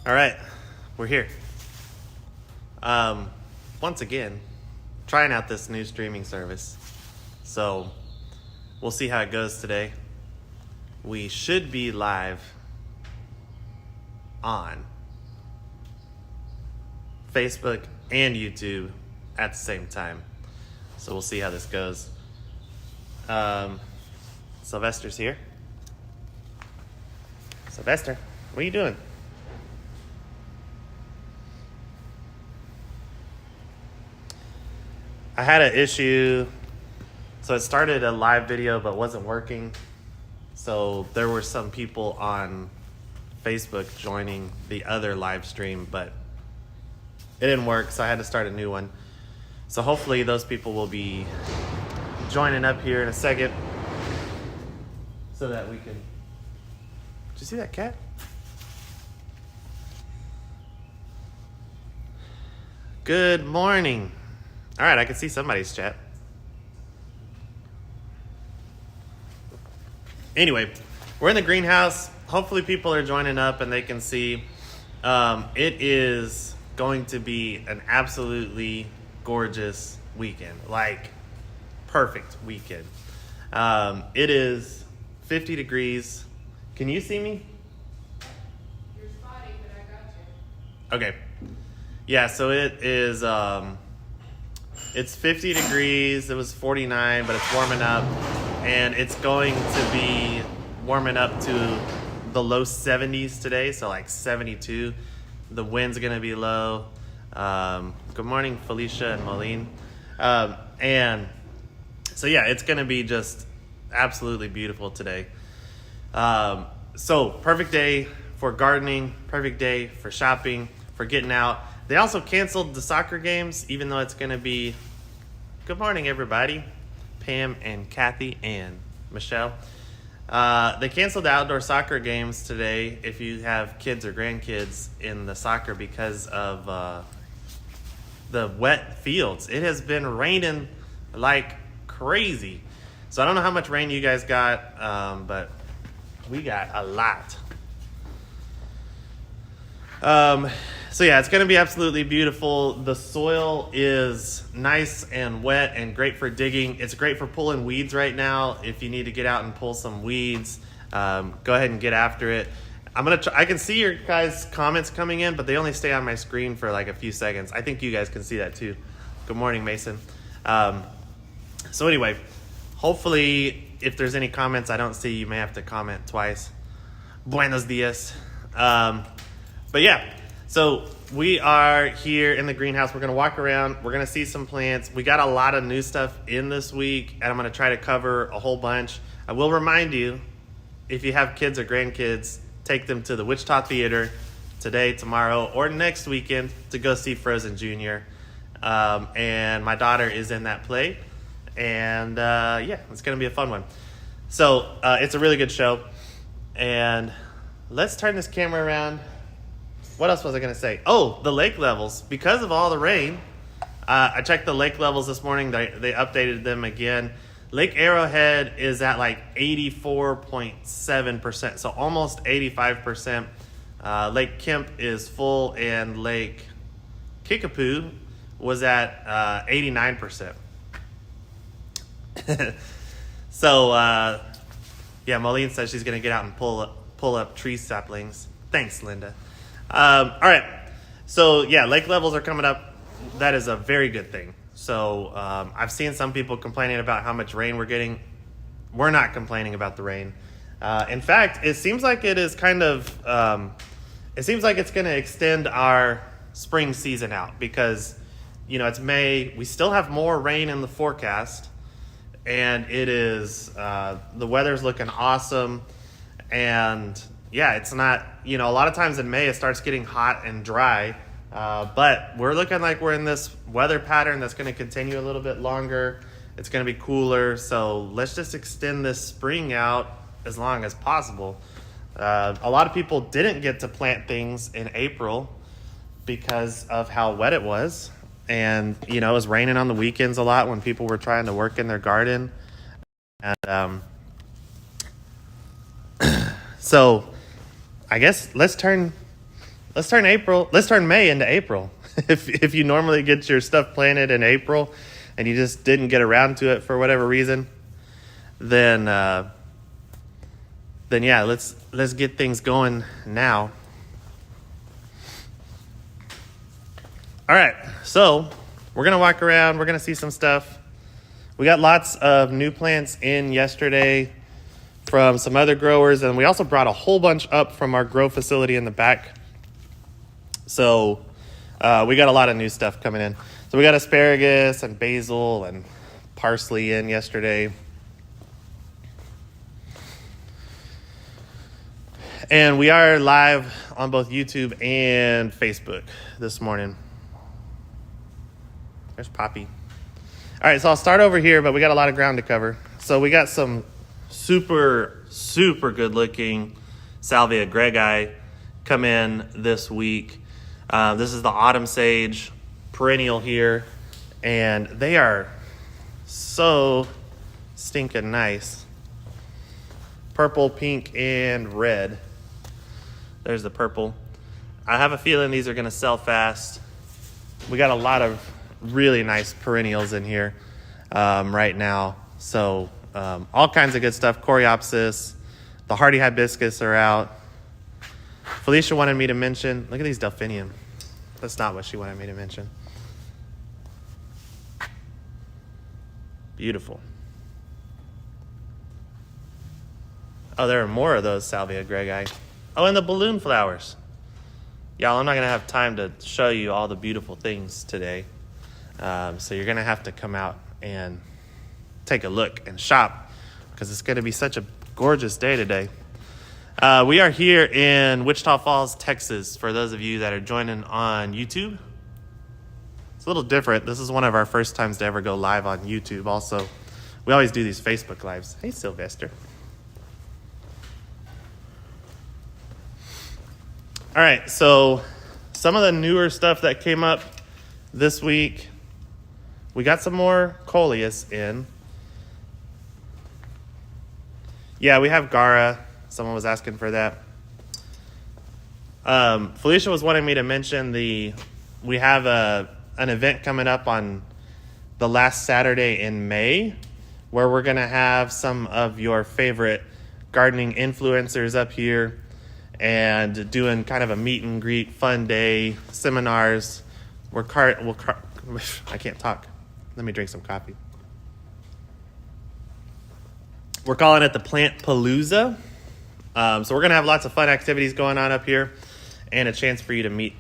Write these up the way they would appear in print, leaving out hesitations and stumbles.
All right, we're here. Once again, trying out this new streaming service. So we'll see how it goes today. We should be live on Facebook and YouTube at the same time. So we'll see how this goes. Sylvester's here. Sylvester, what are you doing? I had an issue. So it started a live video but wasn't working. So there were some people on Facebook joining the other live stream, but it didn't work, so I had to start a new one. So hopefully those people will be joining up here in a second so that we can... Did you see that cat? Good morning. All right, I can see somebody's chat. Anyway, we're in the greenhouse. Hopefully people are joining up and they can see. It is going to be an absolutely gorgeous weekend. Like, perfect weekend. It is 50 degrees. Can you see me? You're spotty, but I got you. Okay. Yeah, so it is, it's 50 degrees. It was 49, but it's warming up. And it's going to be warming up to the low 70s today, so like 72. The wind's going to be low. Good morning, Felicia and Moline. And so, yeah, it's going to be just absolutely beautiful today. So perfect day for gardening, perfect day for shopping, for getting out. They also canceled the soccer games, even though it's going to be... Good morning, everybody. Pam and Kathy and Michelle. They canceled the outdoor soccer games today if you have kids or grandkids in the soccer because of the wet fields. It has been raining like crazy. So I don't know how much rain you guys got, but we got a lot. So yeah, it's going to be absolutely beautiful. The soil is nice and wet and great for digging. It's great for pulling weeds right now. If you need to get out and pull some weeds, go ahead and get after it. I can see your guys' comments coming in, but they only stay on my screen for like a few seconds. I think you guys can see that too. Good morning, Mason. So anyway, hopefully if there's any comments I don't see, you may have to comment twice. Buenos dias. But yeah, so we are here in the greenhouse. We're going to walk around. We're going to see some plants. We got a lot of new stuff in this week, and I'm going to try to cover a whole bunch. I will remind you, if you have kids or grandkids, take them to the Wichita Theater today, tomorrow, or next weekend to go see Frozen Jr. And my daughter is in that play. And yeah, it's going to be a fun one. So it's a really good show. And let's turn this camera around. What else was I going to say? Oh, the lake levels. Because of all the rain, I checked the lake levels this morning. They updated them again. Lake Arrowhead is at like 84.7%, so almost 85%. Lake Kemp is full, and Lake Kickapoo was at 89%. So, yeah, Moline says she's going to get out and pull up tree saplings. Thanks, Linda. All right. So, yeah, lake levels are coming up. That is a very good thing. So, I've seen some people complaining about how much rain we're getting. We're not complaining about the rain. In fact, it seems like it is kind of, it seems like it's going to extend our spring season out because, you know, it's May. We still have more rain in the forecast. And it is, the weather's looking awesome. And yeah, it's not, you know, a lot of times in May it starts getting hot and dry. But we're looking like we're in this weather pattern that's going to continue a little bit longer. It's going to be cooler. So let's just extend this spring out as long as possible. A lot of people didn't get to plant things in April because of how wet it was. And, you know, it was raining on the weekends a lot when people were trying to work in their garden. And so I guess let's turn let's turn May into April. If you normally get your stuff planted in April and you just didn't get around to it for whatever reason, then yeah, let's get things going now. All right, so we're gonna walk around. We're gonna see some stuff. We got lots of new plants in yesterday from some other growers, and we also brought a whole bunch up from our grow facility in the back. So we got a lot of new stuff coming in. So we got asparagus and basil and parsley in yesterday. And we are live on both YouTube and Facebook this morning. There's Poppy. All right, so I'll start over here, but we got a lot of ground to cover. So we got some super, super good looking Salvia greggii come in this week. This is the autumn sage perennial here, and they are so stinking nice. Purple, pink, and red. There's the purple. I have a feeling these are going to sell fast. We got a lot of really nice perennials in here right now. So all kinds of good stuff. Coreopsis, the hardy hibiscus are out. Felicia wanted me to mention, look at these delphinium. That's not what she wanted me to mention. Beautiful. Oh, there are more of those Salvia greggii. Oh, and the balloon flowers. Y'all, I'm not going to have time to show you all the beautiful things today. So you're going to have to come out and take a look and shop because it's going to be such a gorgeous day today. We are here in Wichita Falls, Texas, for those of you that are joining on YouTube. It's a little different. This is one of our first times to ever go live on YouTube also. We always do these Facebook Lives. Hey, Sylvester. All right, so some of the newer stuff that came up this week, we got some more coleus in. Yeah, we have Gara. Someone was asking for that. Felicia was wanting me to mention we have an event coming up on the last Saturday in May where we're going to have some of your favorite gardening influencers up here and doing kind of a meet and greet, fun day, seminars. I can't talk. Let me drink some coffee. We're calling it the Plant Palooza. So we're going to have lots of fun activities going on up here and a chance for you to meet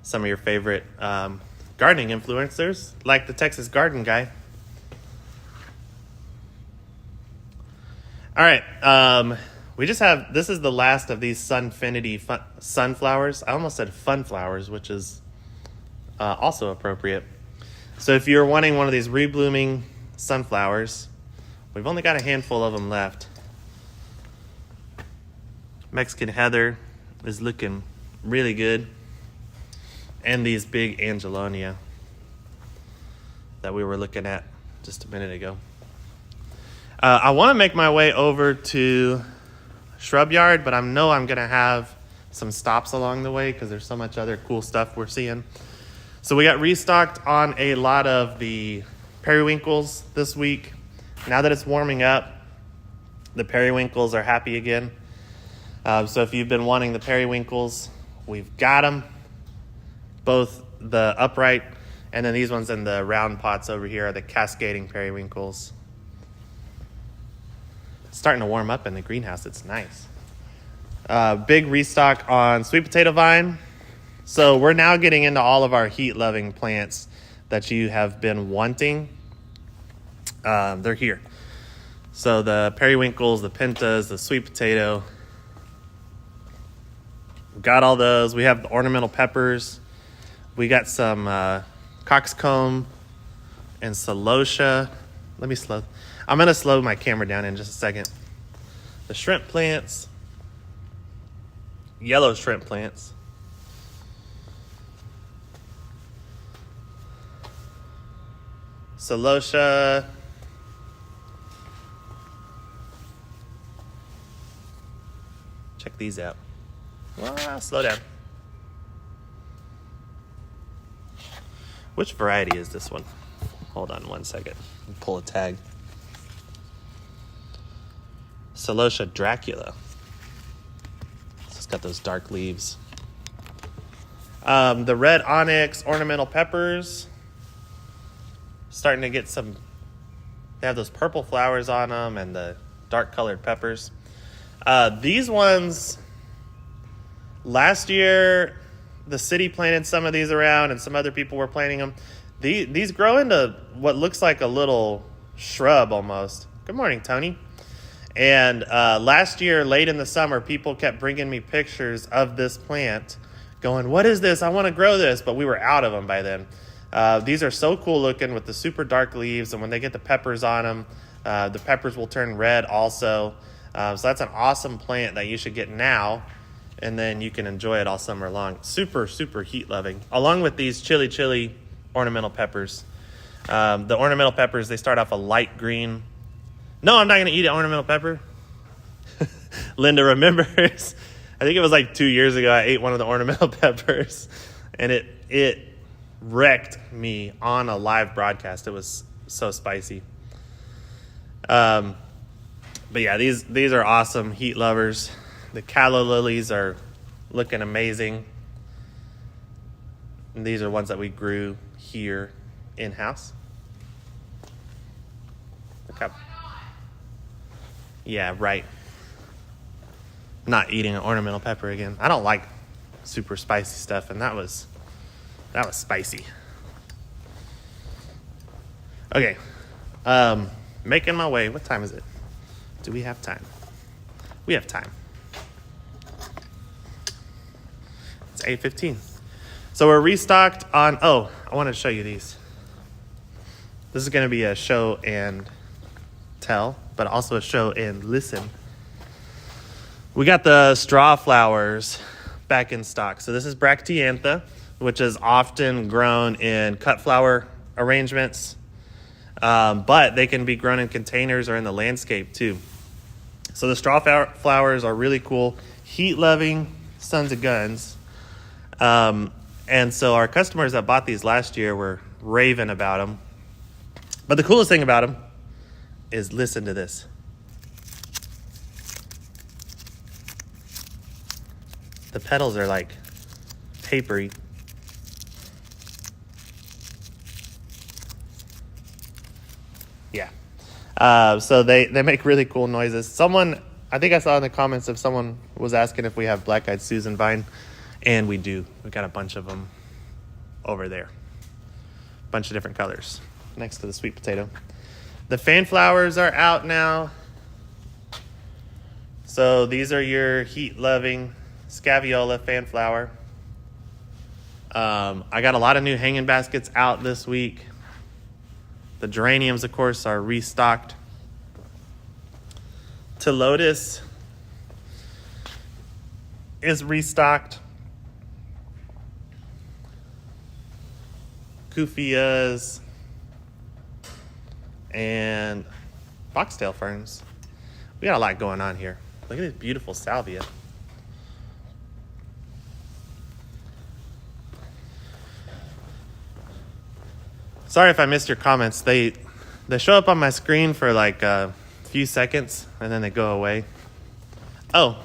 some of your favorite gardening influencers, like the Texas Garden Guy. All right. This is the last of these Sunfinity sunflowers. I almost said fun flowers, which is also appropriate. So if you're wanting one of these reblooming sunflowers, we've only got a handful of them left. Mexican Heather is looking really good. And these big Angelonia that we were looking at just a minute ago. I want to make my way over to Shrub Yard, but I know I'm going to have some stops along the way because there's so much other cool stuff we're seeing. So we got restocked on a lot of the periwinkles this week. Now that it's warming up, the periwinkles are happy again. So if you've been wanting the periwinkles, we've got them. Both the upright and then these ones in the round pots over here are the cascading periwinkles. It's starting to warm up in the greenhouse. It's nice. Big restock on sweet potato vine. So we're now getting into all of our heat-loving plants that you have been wanting. They're here. So the periwinkles, the pentas, the sweet potato. We've got all those. We have the ornamental peppers. We got some coxcomb and celosia. I'm going to slow my camera down in just a second. The shrimp plants. Yellow shrimp plants. Celosia. Check these out. Slow down. Which variety is this one? Hold on one second. Pull a tag. Celosia Dracula. It's got those dark leaves. The red onyx ornamental peppers. Starting to get some. They have those purple flowers on them and the dark colored peppers. These ones, last year, the city planted some of these around and some other people were planting them. These grow into what looks like a little shrub almost. Good morning, Tony. And last year, late in the summer, people kept bringing me pictures of this plant going, what is this? I want to grow this. But we were out of them by then. These are so cool looking with the super dark leaves. And when they get the peppers on them, the peppers will turn red also. So that's an awesome plant that you should get now. And then you can enjoy it all summer long. Super, super heat loving. Along with these chili ornamental peppers. The ornamental peppers, they start off a light green. No, I'm not going to eat an ornamental pepper. Linda remembers. I think it was like 2 years ago I ate one of the ornamental peppers. And it wrecked me on a live broadcast. It was so spicy. But yeah, these are awesome heat lovers. The calla lilies are looking amazing. And these are ones that we grew here in-house. Look how... Yeah, right. Not eating an ornamental pepper again. I don't like super spicy stuff, and that was spicy. Okay. Making my way. What time is it? Do we have time? We have time. It's 8:15. So we're restocked on... Oh, I want to show you these. This is going to be a show and tell, but also a show and listen. We got the straw flowers back in stock. So this is Bracteantha, which is often grown in cut flower arrangements, but they can be grown in containers or in the landscape too. So the straw flowers are really cool, heat-loving sons of guns. And so our customers that bought these last year were raving about them. But the coolest thing about them is listen to this. The petals are like papery. Yeah. So they make really cool noises. Someone, I think I saw in the comments if someone was asking if we have black-eyed Susan vine, and we do. We got a bunch of them over there. Bunch of different colors next to the sweet potato. The fan flowers are out now. So these are your heat-loving Scaviola fan flower. I got a lot of new hanging baskets out this week. The geraniums, of course, are restocked. Telotus is restocked. Kufias and foxtail ferns. We got a lot going on here. Look at this beautiful salvia. Sorry if I missed your comments. They show up on my screen for like a few seconds and then they go away. Oh,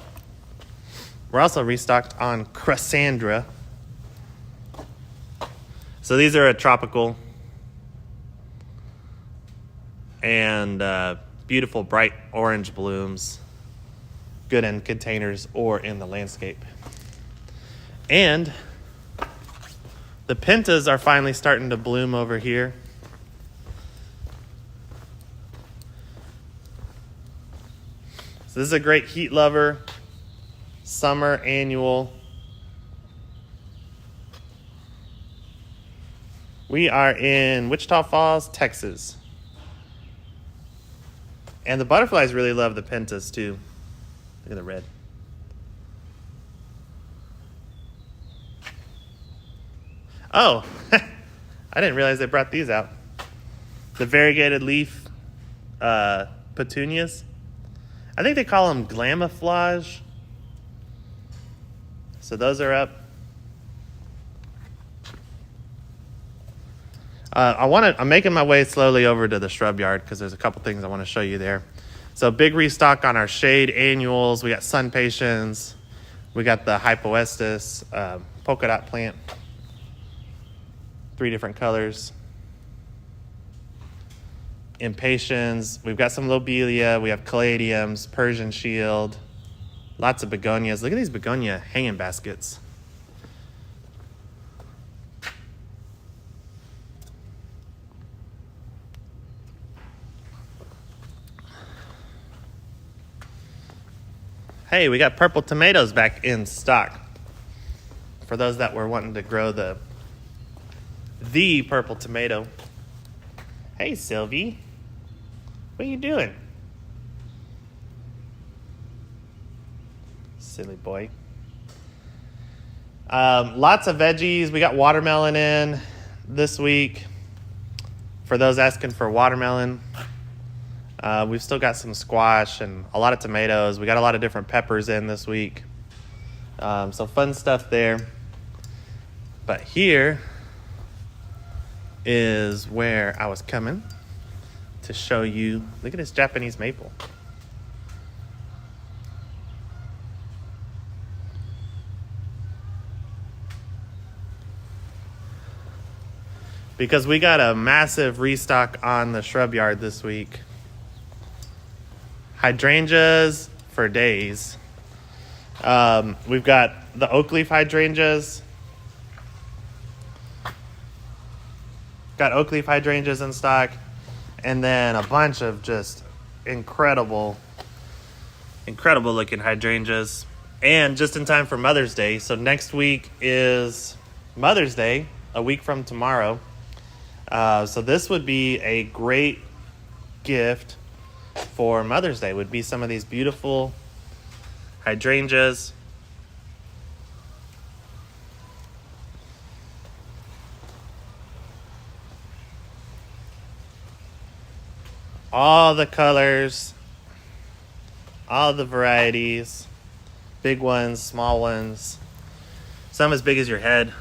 we're also restocked on Crasandra. So these are a tropical and beautiful bright orange blooms. Good in containers or in the landscape. And the pentas are finally starting to bloom over here. So this is a great heat lover, summer annual. We are in Wichita Falls, Texas. And the butterflies really love the pentas too. Look at the red. Oh, I didn't realize they brought these out. The variegated leaf petunias. I think they call them glamiflage. So those are up. I'm making my way slowly over to the shrub yard because there's a couple things I want to show you there. So big restock on our shade annuals. We got sun patience. We got the hypoestus polka dot plant. 3 different colors. Impatiens. We've got some lobelia. We have caladiums, Persian shield. Lots of begonias. Look at these begonia hanging baskets. Hey, we got purple tomatoes back in stock. For those that were wanting to grow the purple tomato. Hey, Sylvie. What are you doing? Silly boy. Lots of veggies. We got watermelon in this week. For those asking for watermelon. We've still got some squash and a lot of tomatoes. We got a lot of different peppers in this week. So fun stuff there. But here is where I was coming to show you. Look at this Japanese maple. Because we got a massive restock on the shrub yard this week. Hydrangeas for days. We've got the oak leaf hydrangeas. Got oak leaf hydrangeas in stock. And then a bunch of just incredible looking hydrangeas. And just in time for Mother's Day. So next week is Mother's Day, a week from tomorrow. So this would be a great gift for Mother's Day, would be some of these beautiful hydrangeas. All the colors, all the varieties, big ones, small ones, some as big as your head.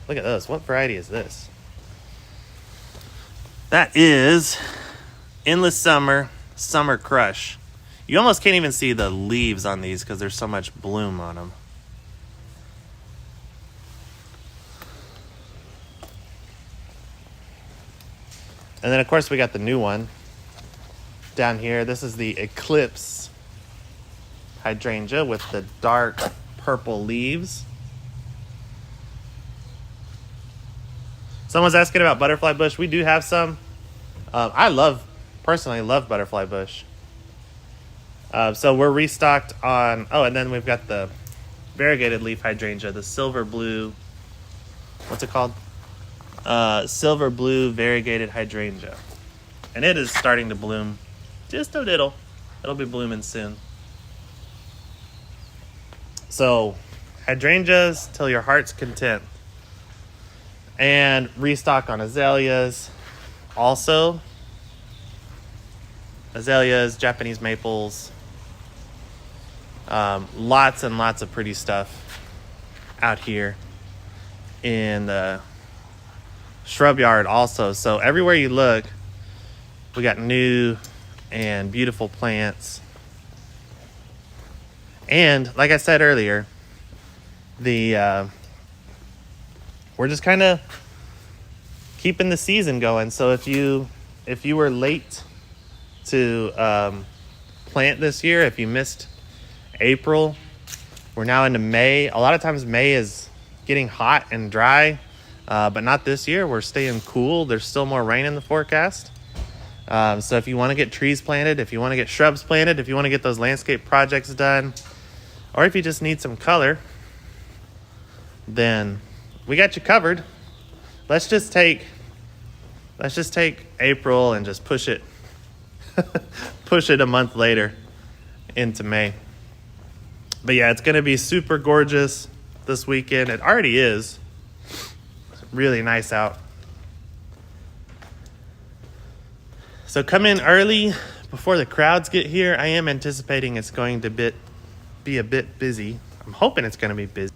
Look at this. What variety is this? That is Endless Summer, Summer Crush. You almost can't even see the leaves on these because there's so much bloom on them. And then, of course, we got the new one down here. This is the Eclipse hydrangea with the dark purple leaves. Someone's asking about butterfly bush. We do have some. I personally love butterfly bush. So we're restocked on, and then we've got the variegated leaf hydrangea, the silver blue, what's it called? Silver blue variegated hydrangea. And it is starting to bloom just a little. It'll be blooming soon. So hydrangeas till your heart's content. And restock on azaleas. Also, azaleas, Japanese maples. Lots and lots of pretty stuff out here in the shrub yard also. So everywhere you look, we got new and beautiful plants. And like I said earlier, we're just kind of keeping the season going. So if you were late to plant this year, if you missed April, we're now into May. A lot of times May is getting hot and dry, but not this year. We're staying cool. There's still more rain in the forecast. So if you want to get trees planted, if you want to get shrubs planted, if you want to get those landscape projects done, or if you just need some color, then we got you covered. Let's just take April and just push it a month later into May. But yeah, it's going to be super gorgeous this weekend. It already is. It's really nice out. So come in early before the crowds get here. I am anticipating it's going to be a bit busy. I'm hoping it's going to be busy.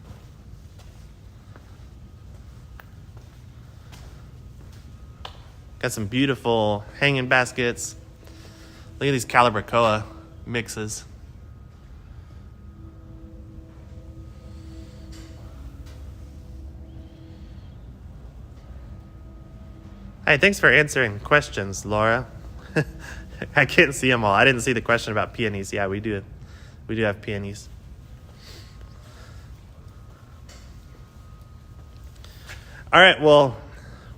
Got some beautiful hanging baskets. Look at these Calibracoa mixes. Hey, thanks for answering questions, Laura. I can't see them all. I didn't see the question about peonies. Yeah, we do have peonies. All right, well,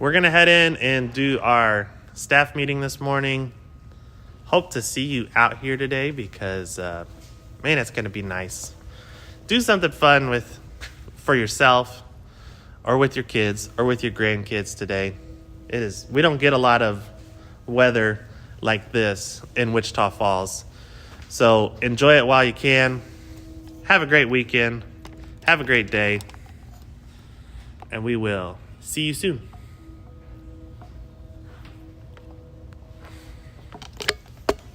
we're going to head in and do our staff meeting this morning. Hope to see you out here today because, man, it's going to be nice. Do something fun for yourself or with your kids or with your grandkids today. We don't get a lot of weather like this in Wichita Falls. So enjoy it while you can. Have a great weekend. Have a great day. And we will see you soon.